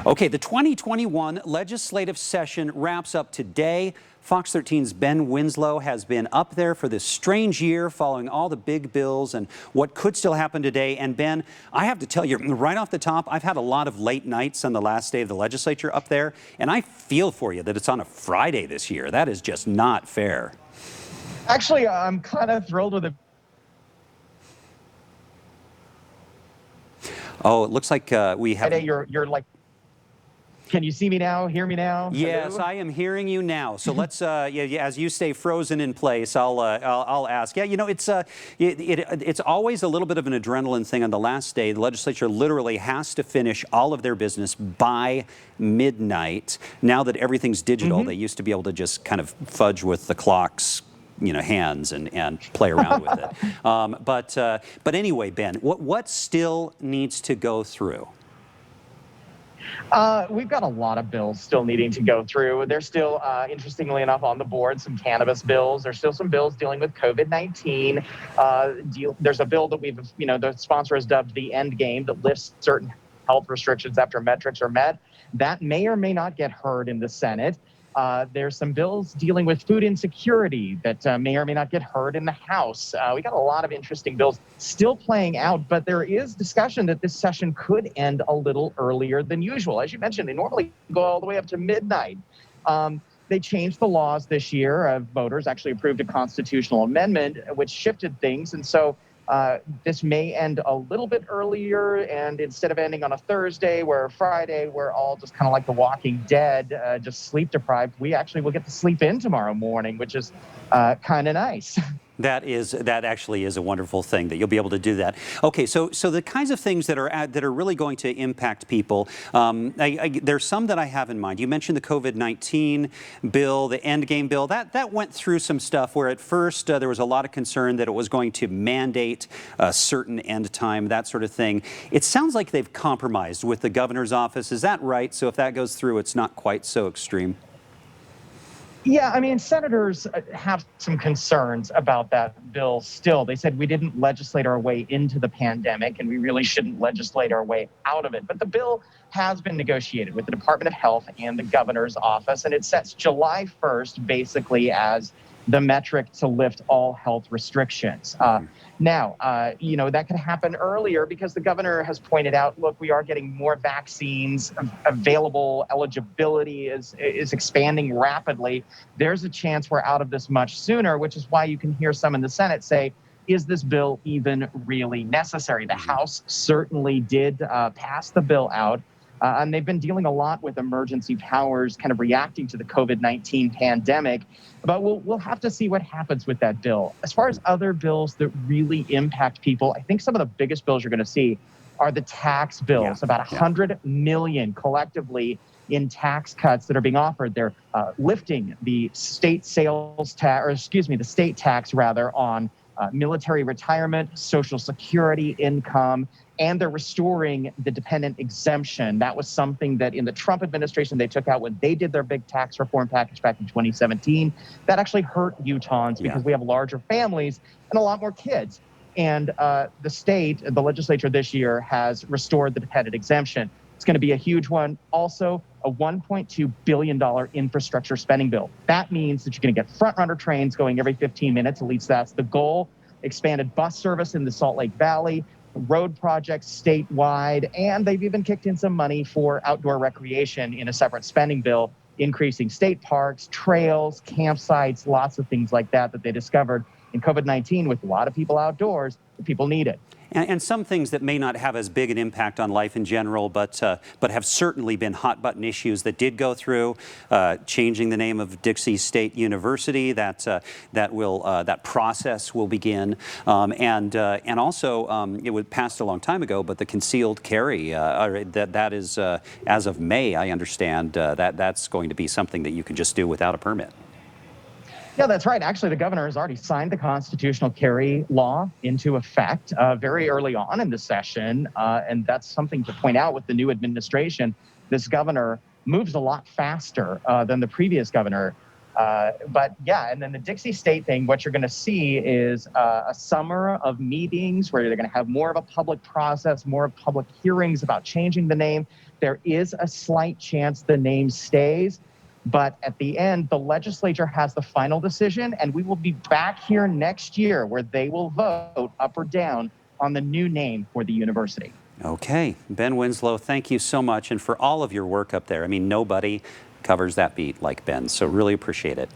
Okay, the 2021 legislative session wraps up today. Fox 13's Ben Winslow has been up there for this strange year following all the big bills and what could still happen today. And Ben, I have to tell you right off the top, I've had a lot of late nights on the last day of the legislature up there, and I feel for you that it's on a Friday this year. That is just not fair. Actually, I'm kind of thrilled with it. Oh, it looks like we have... You're like, can you see me now, hear me now? Yes, Hello? I am hearing you now. So let's, as you stay frozen in place, I'll ask. Yeah, you know, it's always a little bit of an adrenaline thing on the last day. The legislature literally has to finish all of their business by midnight. Now that everything's digital, they used to be able to just kind of fudge with the clocks, hands and play around with it. But anyway, Ben, what still needs to go through? We've got a lot of bills still needing to go through. There's still, interestingly enough, on the board, some cannabis bills. There's still some bills dealing with COVID-19. There's a bill that the sponsor has dubbed the end game that lifts certain health restrictions after metrics are met. That may or may not get heard in the Senate. There's some bills dealing with food insecurity that may or may not get heard in the House. We got a lot of interesting bills still playing out, but there is discussion that this session could end a little earlier than usual. As you mentioned, they normally go all the way up to midnight. They changed the laws this year. Voters actually approved a constitutional amendment, which shifted things. And so this may end a little bit earlier, and instead of ending on a Thursday or Friday, we're all just kind of like the Walking Dead, just sleep deprived. We actually will get to sleep in tomorrow morning, which is kind of nice. That actually is a wonderful thing that you'll be able to do that. Okay, so the kinds of things that are really going to impact people. There's some that I have in mind. You mentioned the COVID-19 bill, the endgame bill. That went through some stuff where at first there was a lot of concern that it was going to mandate a certain end time, that sort of thing. It sounds like they've compromised with the governor's office. Is that right? So if that goes through, it's not quite so extreme. Yeah, I mean, senators have some concerns about that bill still. They said we didn't legislate our way into the pandemic, and we really shouldn't legislate our way out of it. But the bill has been negotiated with the Department of Health and the governor's office, and it sets July 1st basically as the metric to lift all health restrictions. Now, that could happen earlier because the governor has pointed out, look, we are getting more vaccines available. Eligibility is expanding rapidly. There's a chance we're out of this much sooner, which is why you can hear some in the Senate say, is this bill even really necessary? The House certainly did pass the bill out. And they've been dealing a lot with emergency powers kind of reacting to the COVID-19 pandemic. But we'll have to see what happens with that bill. As far as other bills that really impact people, I think some of the biggest bills you're going to see are the tax bills, about $100 million collectively in tax cuts that are being offered. They're lifting the state the state tax on military retirement, Social Security income, and they're restoring the dependent exemption. That was something that in the Trump administration they took out when they did their big tax reform package back in 2017. That actually hurt Utahns because we have larger families and a lot more kids. And the legislature this year has restored the dependent exemption. It's going to be a huge one. Also, a $1.2 billion infrastructure spending bill. That means that you're going to get front-runner trains going every 15 minutes. At least that's the goal. Expanded bus service in the Salt Lake Valley, road projects statewide, and they've even kicked in some money for outdoor recreation in a separate spending bill, increasing state parks, trails, campsites, lots of things like that they discovered in COVID-19 with a lot of people outdoors. People need it. And some things that may not have as big an impact on life in general, but have certainly been hot button issues that did go through. Changing the name of Dixie State University, that process will begin, and also it was passed a long time ago, but the concealed carry that is as of May, I understand that's going to be something that you can just do without a permit. Yeah, that's right. Actually, the governor has already signed the constitutional carry law into effect very early on in the session. And that's something to point out with the new administration. This governor moves a lot faster than the previous governor. But yeah, and then the Dixie State thing, what you're going to see is a summer of meetings where they're going to have more of a public process, more public hearings about changing the name. There is a slight chance the name stays, but at the end, the legislature has the final decision, and we will be back here next year where they will vote up or down on the new name for the university. Okay, Ben Winslow, thank you so much, and for all of your work up there. I mean, nobody covers that beat like Ben, so really appreciate it.